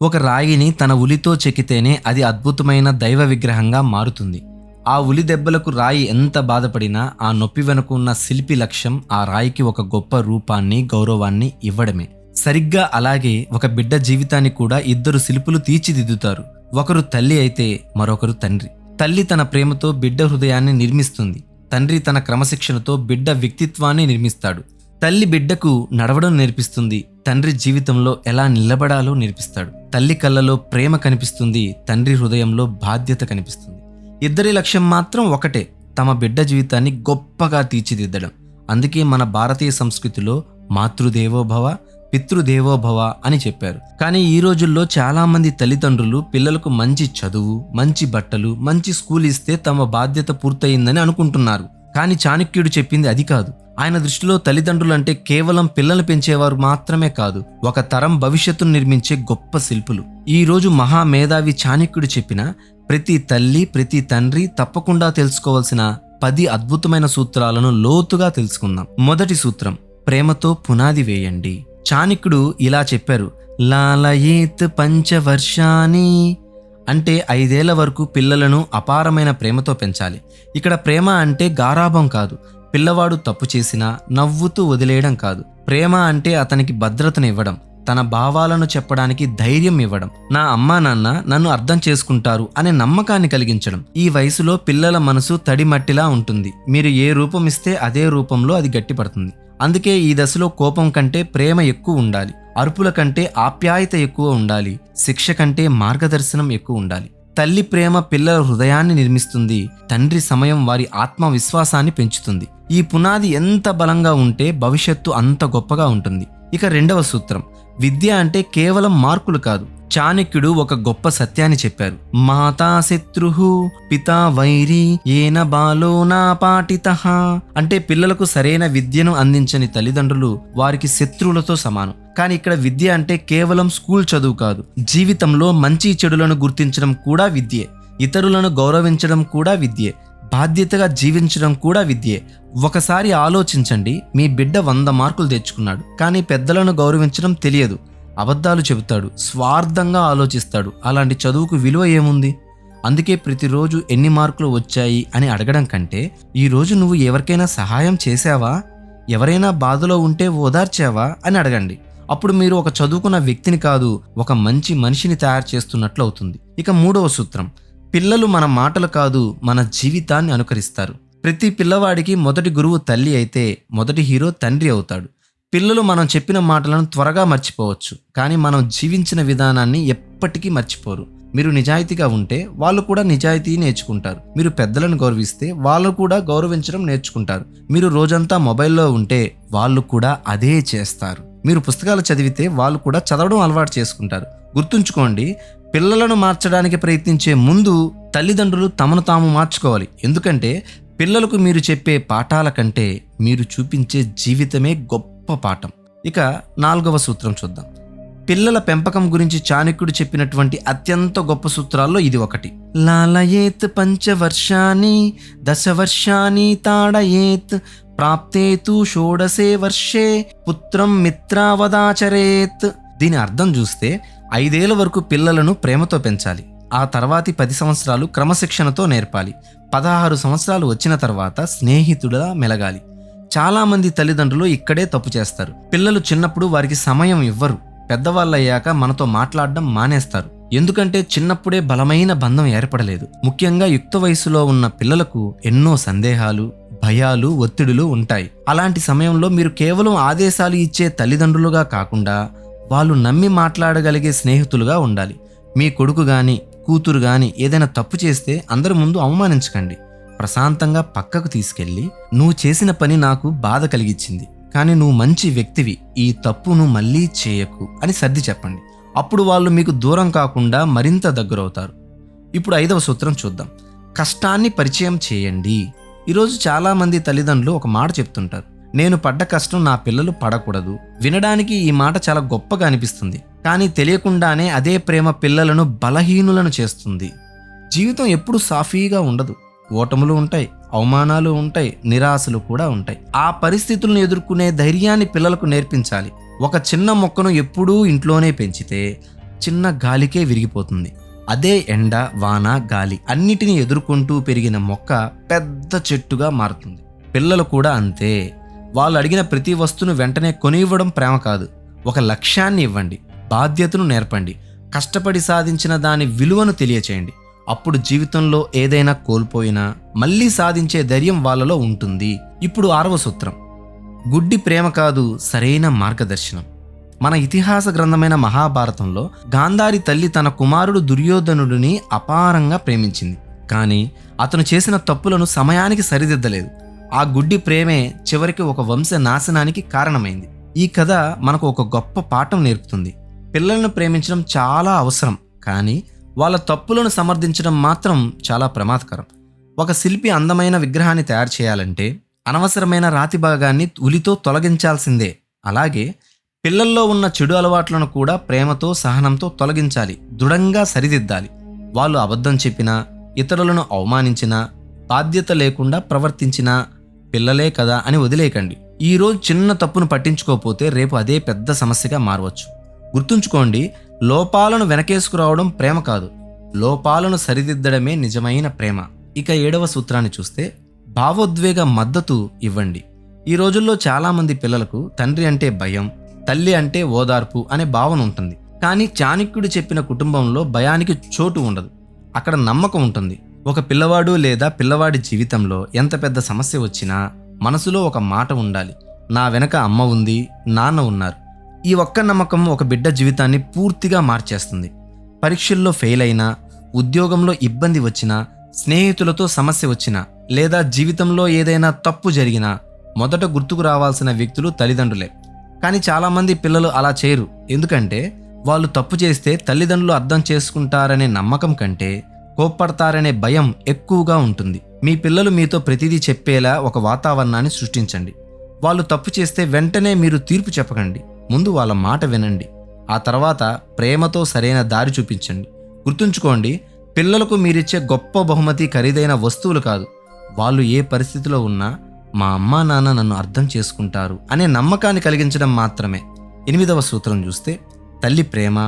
ఒక రాయిని తన ఉలితో చెక్కితేనే అది అద్భుతమైన దైవ విగ్రహంగా మారుతుంది. ఆ ఉలి దెబ్బలకు రాయి ఎంత బాధపడినా ఆ నొప్పి వెనుక ఉన్న శిల్పి లక్ష్యం ఆ రాయికి ఒక గొప్ప రూపాన్ని, గౌరవాన్ని ఇవ్వడమే. సరిగ్గా అలాగే ఒక బిడ్డ జీవితాన్ని కూడా ఇద్దరు శిల్పులు తీర్చిదిద్దుతారు. ఒకరు తల్లి అయితే మరొకరు తండ్రి. తల్లి తన ప్రేమతో బిడ్డ హృదయాన్ని నిర్మిస్తుంది. తండ్రి తన క్రమశిక్షణతో బిడ్డ వ్యక్తిత్వాన్ని నిర్మిస్తాడు. తల్లి బిడ్డకు నడవడం నేర్పిస్తుంది. తండ్రి జీవితంలో ఎలా నిలబడాలో నేర్పిస్తాడు. తల్లి కళ్ళలో ప్రేమ కనిపిస్తుంది. తండ్రి హృదయంలో బాధ్యత కనిపిస్తుంది. ఇద్దరి లక్ష్యం మాత్రం ఒకటే, తమ బిడ్డ జీవితాన్ని గొప్పగా తీర్చిదిద్దడం. అందుకే మన భారతీయ సంస్కృతిలో మాతృదేవోభవ, పితృదేవోభవ అని చెప్పారు. కానీ ఈ రోజుల్లో చాలా మంది తల్లిదండ్రులు పిల్లలకు మంచి చదువు, మంచి బట్టలు, మంచి స్కూల్ ఇస్తే తమ బాధ్యత పూర్తయిందని అనుకుంటున్నారు. కానీ చాణక్యుడు చెప్పింది అది కాదు. ఆయన దృష్టిలో తల్లిదండ్రులు అంటే కేవలం పిల్లలు పెంచేవారు మాత్రమే కాదు, ఒక తరం భవిష్యత్తును నిర్మించే గొప్ప శిల్పులు. ఈ రోజు మహామేధావి చాణక్యుడు చెప్పిన ప్రతి తల్లి, ప్రతి తండ్రి తప్పకుండా తెలుసుకోవాల్సిన 10 అద్భుతమైన సూత్రాలను లోతుగా తెలుసుకుందాం. మొదటి సూత్రం, ప్రేమతో పునాది వేయండి. చాణక్యుడు ఇలా చెప్పారు, లాలయేత్ పంచవర్షాని, అంటే 5 ఏళ్ల వరకు పిల్లలను అపారమైన ప్రేమతో పెంచాలి. ఇక్కడ ప్రేమ అంటే గారాభం కాదు, పిల్లవాడు తప్పు చేసినా నవ్వుతూ వదిలేయడం కాదు. ప్రేమ అంటే అతనికి భద్రతను ఇవ్వడం, తన భావాలను చెప్పడానికి ధైర్యం ఇవ్వడం, నా అమ్మా నాన్న నన్ను అర్థం చేసుకుంటారు అనే నమ్మకాన్ని కలిగించడం. ఈ వయసులో పిల్లల మనసు తడిమట్టిలా ఉంటుంది. మీరు ఏ రూపం ఇస్తే అదే రూపంలో అది గట్టిపడుతుంది. అందుకే ఈ దశలో కోపం కంటే ప్రేమ ఎక్కువ ఉండాలి, అరుపుల కంటే ఆప్యాయత ఎక్కువ ఉండాలి, శిక్ష కంటే మార్గదర్శనం ఎక్కువ ఉండాలి. తల్లి ప్రేమ పిల్లల హృదయాన్ని నిర్మిస్తుంది. తండ్రి సమయం వారి ఆత్మవిశ్వాసాన్ని పెంచుతుంది. ఈ పునాది ఎంత బలంగా ఉంటే భవిష్యత్తు అంత గొప్పగా ఉంటుంది. ఇక రెండవ సూత్రం, విద్య అంటే కేవలం మార్కులు కాదు. చాణక్యుడు ఒక గొప్ప సత్యాన్ని చెప్పారు, మాతా శత్రుహు పితా వైరి ఏన బాలో నా పాటితః. అంటే పిల్లలకు సరైన విద్యను అందించని తల్లిదండ్రులు వారికి శత్రువులతో సమానం. కానీ ఇక్కడ విద్య అంటే కేవలం స్కూల్ చదువు కాదు, జీవితంలో మంచి చెడులను గుర్తించడం కూడా విద్యే, ఇతరులను గౌరవించడం కూడా విద్యే, బాధ్యతగా జీవించడం కూడా విద్యే. ఒకసారి ఆలోచించండి, మీ బిడ్డ 100 మార్కులు తెచ్చుకున్నాడు, కానీ పెద్దలను గౌరవించడం తెలియదు, అబద్ధాలు చెబుతాడు, స్వార్థంగా ఆలోచిస్తాడు. అలాంటి చదువుకు విలువ ఏముంది? అందుకే ప్రతిరోజు ఎన్ని మార్కులు వచ్చాయి అని అడగడం కంటే, ఈరోజు నువ్వు ఎవరికైనా సహాయం చేశావా, ఎవరైనా బాధలో ఉంటే ఓదార్చావా అని అడగండి. అప్పుడు మీరు ఒక చదువుకున్న వ్యక్తిని కాదు, ఒక మంచి మనిషిని తయారు చేస్తున్నట్లు అవుతుంది. ఇక మూడవ సూత్రం, పిల్లలు మన మాటలు కాదు, మన జీవితాన్ని అనుకరిస్తారు. ప్రతి పిల్లవాడికి మొదటి గురువు తల్లి అయితే మొదటి హీరో తండ్రి అవుతాడు. పిల్లలు మనం చెప్పిన మాటలను త్వరగా మర్చిపోవచ్చు, కానీ మనం జీవించిన విధానాన్ని ఎప్పటికీ మర్చిపోరు. మీరు నిజాయితీగా ఉంటే వాళ్ళు కూడా నిజాయితీ నేర్చుకుంటారు. మీరు పెద్దలను గౌరవిస్తే వాళ్ళు కూడా గౌరవించడం నేర్చుకుంటారు. మీరు రోజంతా మొబైల్లో ఉంటే వాళ్ళు కూడా అదే చేస్తారు. మీరు పుస్తకాలు చదివితే వాళ్ళు కూడా చదవడం అలవాటు చేసుకుంటారు. గుర్తుంచుకోండి, పిల్లలను మార్చడానికి ప్రయత్నించే ముందు తల్లిదండ్రులు తమను తాము మార్చుకోవాలి. ఎందుకంటే పిల్లలకు మీరు చెప్పే పాఠాల కంటే మీరు చూపించే జీవితమే గొప్ప పాఠం. ఇక 4వ సూత్రం చూద్దాం. పిల్లల పెంపకం గురించి చాణక్యుడు చెప్పినటువంటి అత్యంత గొప్ప సూత్రాల్లో ఇది ఒకటి. లాలయేత్ పంచవర్షాని దశవర్షాని తాడయేత్ ప్రాప్తేతు షోడశే వర్షే పుత్రం మిత్రావదాచరేత్. దీని అర్థం చూస్తే 5 ఏళ్ల వరకు పిల్లలను ప్రేమతో పెంచాలి. ఆ తర్వాతి 10 సంవత్సరాలు క్రమశిక్షణతో నేర్పాలి. 16 సంవత్సరాలు వచ్చిన తర్వాత స్నేహితుడిలా మెలగాలి. చాలామంది తల్లిదండ్రులు ఇక్కడే తప్పు చేస్తారు. పిల్లలు చిన్నప్పుడు వారికి సమయం ఇవ్వరు. పెద్దవాళ్ళయ్యాక మనతో మాట్లాడడం మానేస్తారు. ఎందుకంటే చిన్నప్పుడే బలమైన బంధం ఏర్పడలేదు. ముఖ్యంగా యుక్త వయసులో ఉన్న పిల్లలకు ఎన్నో సందేహాలు, భయాలు, ఒత్తిడులు ఉంటాయి. అలాంటి సమయంలో మీరు కేవలం ఆదేశాలు ఇచ్చే తల్లిదండ్రులుగా కాకుండా వాళ్ళు నమ్మి మాట్లాడగలిగే స్నేహితులుగా ఉండాలి. మీ కొడుకు గాని కూతురు గాని ఏదైనా తప్పు చేస్తే అందరి ముందు అవమానించకండి. ప్రశాంతంగా పక్కకు తీసుకెళ్ళి, నువ్వు చేసిన పని నాకు బాధ కలిగించింది, కానీ నువ్వు మంచి వ్యక్తివి, ఈ తప్పును మళ్ళీ చేయకు అని సర్ది చెప్పండి. అప్పుడు వాళ్ళు మీకు దూరం కాకుండా మరింత దగ్గరవుతారు. ఇప్పుడు 5వ సూత్రం చూద్దాం. కష్టాన్ని పరిచయం చేయండి. ఈరోజు చాలామంది తల్లిదండ్రులు ఒక మాట చెప్తుంటారు, నేను పడ్డ కష్టం నా పిల్లలు పడకూడదు. వినడానికి ఈ మాట చాలా గొప్పగా అనిపిస్తుంది, కానీ తెలియకుండానే అదే ప్రేమ పిల్లలను బలహీనులను చేస్తుంది. జీవితం ఎప్పుడు సాఫీగా ఉండదు. ఓటములు ఉంటాయి, అవమానాలు ఉంటాయి, నిరాశలు కూడా ఉంటాయి. ఆ పరిస్థితులను ఎదుర్కొనే ధైర్యాన్ని పిల్లలకు నేర్పించాలి. ఒక చిన్న మొక్కను ఎప్పుడూ ఇంట్లోనే పెంచితే చిన్న గాలికే విరిగిపోతుంది. అదే ఎండ, వాన, గాలి అన్నిటినీ ఎదుర్కొంటూ పెరిగిన మొక్క పెద్ద చెట్టుగా మారుతుంది. పిల్లలు కూడా అంతే. వాళ్ళు అడిగిన ప్రతి వస్తువును వెంటనే కొనివ్వడం ప్రేమ కాదు. ఒక లక్ష్యాన్ని ఇవ్వండి, బాధ్యతను నేర్పండి, కష్టపడి సాధించిన దాని విలువను తెలియచేయండి. అప్పుడు జీవితంలో ఏదైనా కోల్పోయినా మళ్ళీ సాధించే ధైర్యం వాళ్ళలో ఉంటుంది. ఇప్పుడు 6వ సూత్రం, గుడ్డి ప్రేమ కాదు, సరైన మార్గదర్శనం. మన ఇతిహాస గ్రంథమైన మహాభారతంలో గాంధారి తల్లి తన కుమారుడు దుర్యోధనుడిని అపారంగా ప్రేమించింది. కానీ అతను చేసిన తప్పులను సమయానికి సరిదిద్దలేదు. ఆ గుడ్డి ప్రేమే చివరికి ఒక వంశ నాశనానికి కారణమైంది. ఈ కథ మనకు ఒక గొప్ప పాఠం నేర్పుతుంది. పిల్లలను ప్రేమించడం చాలా అవసరం, కానీ వాళ్ళ తప్పులను సమర్థించడం మాత్రం చాలా ప్రమాదకరం. ఒక శిల్పి అందమైన విగ్రహాన్ని తయారు చేయాలంటే అనవసరమైన రాతి భాగాన్ని ఉలితో తొలగించాల్సిందే. అలాగే పిల్లల్లో ఉన్న చెడు అలవాట్లను కూడా ప్రేమతో, సహనంతో తొలగించాలి, దృఢంగా సరిదిద్దాలి. వాళ్ళు అబద్ధం చెప్పినా, ఇతరులను అవమానించినా, బాధ్యత లేకుండా ప్రవర్తించినా పిల్లలే కదా అని వదిలేయకండి. ఈరోజు చిన్న తప్పును పట్టించుకోకపోతే రేపు అదే పెద్ద సమస్యగా మారవచ్చు. గుర్తుంచుకోండి, లోపాలను వెనకేసుకురావడం ప్రేమ కాదు, లోపాలను సరిదిద్దడమే నిజమైన ప్రేమ. ఇక 7వ సూత్రాన్ని చూస్తే, భావోద్వేగ మద్దతు ఇవ్వండి. ఈ రోజుల్లో చాలామంది పిల్లలకు తండ్రి అంటే భయం, తల్లి అంటే ఓదార్పు అనే భావన ఉంటుంది. కానీ చాణక్యుడు చెప్పిన కుటుంబంలో భయానికి చోటు ఉండదు, అక్కడ నమ్మకం ఉంటుంది. ఒక పిల్లవాడు లేదా పిల్లవాడి జీవితంలో ఎంత పెద్ద సమస్య వచ్చినా మనసులో ఒక మాట ఉండాలి, నా వెనక అమ్మ ఉంది, నాన్న ఉన్నారు. ఈ ఒక్క నమ్మకం ఒక బిడ్డ జీవితాన్ని పూర్తిగా మార్చేస్తుంది. పరీక్షల్లో ఫెయిల్ అయినా, ఉద్యోగంలో ఇబ్బంది వచ్చినా, స్నేహితులతో సమస్య వచ్చినా, లేదా జీవితంలో ఏదైనా తప్పు జరిగినా మొదట గుర్తుకు రావాల్సిన వ్యక్తులు తల్లిదండ్రులే. కానీ చాలామంది పిల్లలు అలా చేయరు. ఎందుకంటే వాళ్ళు తప్పు చేస్తే తల్లిదండ్రులు అర్థం చేసుకుంటారనే నమ్మకం కంటే కోప్పడతారనే భయం ఎక్కువగా ఉంటుంది. మీ పిల్లలు మీతో ప్రతిదీ చెప్పేలా ఒక వాతావరణాన్ని సృష్టించండి. వాళ్ళు తప్పు చేస్తే వెంటనే మీరు తీర్పు చెప్పకండి, ముందు వాళ్ళ మాట వినండి. ఆ తర్వాత ప్రేమతో సరైన దారి చూపించండి. గుర్తుంచుకోండి, పిల్లలకు మీరిచ్చే గొప్ప బహుమతి ఖరీదైన వస్తువులు కాదు, వాళ్ళు ఏ పరిస్థితిలో ఉన్నా మా అమ్మా నాన్న నన్ను అర్థం చేసుకుంటారు అనే నమ్మకాన్ని కలిగించడం మాత్రమే. 8వ సూత్రం చూస్తే, తల్లి ప్రేమ,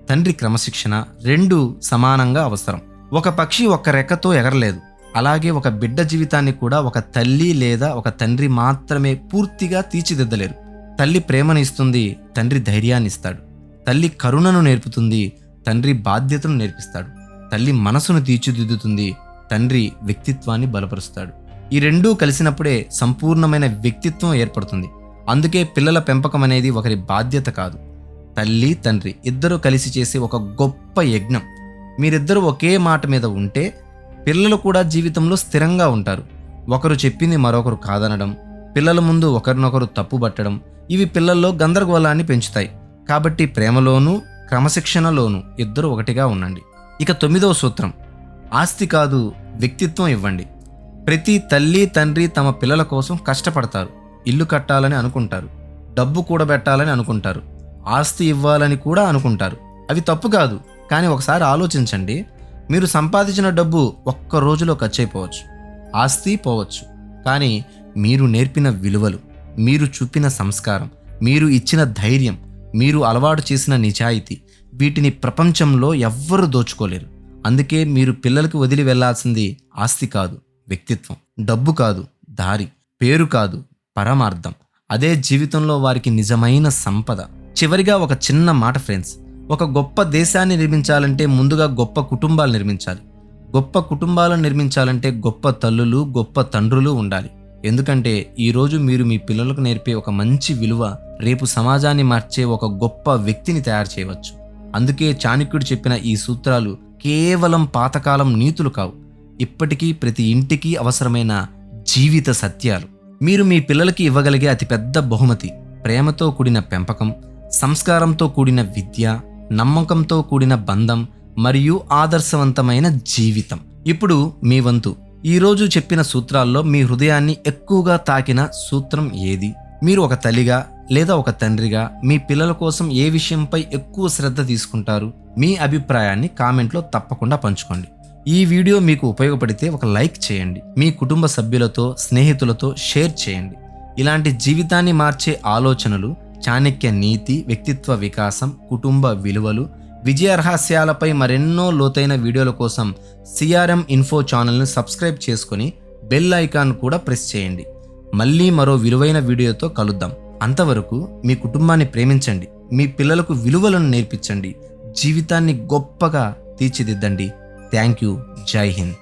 తండ్రి క్రమశిక్షణ రెండూ సమానంగా అవసరం. ఒక పక్షి ఒక్క రెక్కతో ఎగరలేదు, అలాగే ఒక బిడ్డ జీవితాన్ని కూడా ఒక తల్లి లేదా ఒక తండ్రి మాత్రమే పూర్తిగా తీర్చిదిద్దలేరు. తల్లి ప్రేమను ఇస్తుంది, తండ్రి ధైర్యాన్ని ఇస్తాడు. తల్లి కరుణను నేర్పుతుంది, తండ్రి బాధ్యతను నేర్పిస్తాడు. తల్లి మనసును తీర్చిదిద్దుతుంది, తండ్రి వ్యక్తిత్వాన్ని బలపరుస్తాడు. ఈ రెండూ కలిసినప్పుడే సంపూర్ణమైన వ్యక్తిత్వం ఏర్పడుతుంది. అందుకే పిల్లల పెంపకం అనేది ఒకరి బాధ్యత కాదు, తల్లి తండ్రి ఇద్దరూ కలిసి చేసే ఒక గొప్ప యజ్ఞం. మీరిద్దరూ ఒకే మాట మీద ఉంటే పిల్లలు కూడా జీవితంలో స్థిరంగా ఉంటారు. ఒకరు చెప్పింది మరొకరు కాదనడం, పిల్లల ముందు ఒకరినొకరు తప్పుబట్టడం, ఇవి పిల్లల్లో గందరగోళాన్ని పెంచుతాయి. కాబట్టి ప్రేమలోనూ క్రమశిక్షణలోనూ ఇద్దరు ఒకటిగా ఉండండి. ఇక 9వ సూత్రం, ఆస్తి కాదు వ్యక్తిత్వం ఇవ్వండి. ప్రతి తల్లి తండ్రి తమ పిల్లల కోసం కష్టపడతారు, ఇల్లు కట్టాలని అనుకుంటారు, డబ్బు కూడబెట్టాలని అనుకుంటారు, ఆస్తి ఇవ్వాలని కూడా అనుకుంటారు. అవి తప్పు కాదు, కానీ ఒకసారి ఆలోచించండి, మీరు సంపాదించిన డబ్బు ఒక్క రోజులో ఖర్చు అయిపోవచ్చు, ఆస్తి పోవచ్చు. కానీ మీరు నేర్పిన విలువలు, మీరు చూపిన సంస్కారం, మీరు ఇచ్చిన ధైర్యం, మీరు అలవాటు చేసిన నిజాయితీ, వీటిని ప్రపంచంలో ఎవ్వరూ దోచుకోలేరు. అందుకే మీరు పిల్లలకు వదిలి వెళ్లాల్సింది ఆస్తి కాదు, వ్యక్తిత్వం. డబ్బు కాదు, దారి. పేరు కాదు, పరమార్థం. అదే జీవితంలో వారికి నిజమైన సంపద. చివరిగా ఒక చిన్న మాట ఫ్రెండ్స్, ఒక గొప్ప దేశాన్ని నిర్మించాలంటే ముందుగా గొప్ప కుటుంబాలు నిర్మించాలి. గొప్ప కుటుంబాలను నిర్మించాలంటే గొప్ప తల్లులు, గొప్ప తండ్రులు ఉండాలి. ఎందుకంటే ఈరోజు మీరు మీ పిల్లలకు నేర్పే ఒక మంచి విలువ రేపు సమాజాన్ని మార్చే ఒక గొప్ప వ్యక్తిని తయారు చేయవచ్చు. అందుకే చాణక్యుడు చెప్పిన ఈ సూత్రాలు కేవలం పాతకాలం నీతులు కావు, ఇప్పటికీ ప్రతి ఇంటికి అవసరమైన జీవిత సత్యాలు. మీరు మీ పిల్లలకి ఇవ్వగలిగే అతిపెద్ద బహుమతి ప్రేమతో కూడిన పెంపకం, సంస్కారంతో కూడిన విద్య, నమ్మకంతో కూడిన బంధం మరియు ఆదర్శవంతమైన జీవితం. ఇప్పుడు మీ వంతు. ఈరోజు చెప్పిన సూత్రాల్లో మీ హృదయాన్ని ఎక్కువగా తాకిన సూత్రం ఏది? మీరు ఒక తల్లిగా లేదా ఒక తండ్రిగా మీ పిల్లల కోసం ఏ విషయంపై ఎక్కువ శ్రద్ధ తీసుకుంటారు? మీ అభిప్రాయాన్ని కామెంట్లో తప్పకుండా పంచుకోండి. ఈ వీడియో మీకు ఉపయోగపడితే ఒక లైక్ చేయండి, మీ కుటుంబ సభ్యులతో, స్నేహితులతో షేర్ చేయండి. ఇలాంటి జీవితాన్ని మార్చే ఆలోచనలు, చాణక్య నీతి, వ్యక్తిత్వ వికాసం, కుటుంబ విలువలు విజయ రహస్యాలపై మరెన్నో లోతైన వీడియోల కోసం సిఆర్ఎం ఇన్ఫో ఛానల్ని సబ్స్క్రైబ్ చేసుకొని బెల్ ఐకాన్ కూడా ప్రెస్ చేయండి. మళ్ళీ మరో విలువైన వీడియోతో కలుద్దాం. అంతవరకు మీ కుటుంబాన్ని ప్రేమించండి, మీ పిల్లలకు విలువలను నేర్పించండి, జీవితాన్ని గొప్పగా తీర్చిదిద్దండి. Thank you. జై హింద్.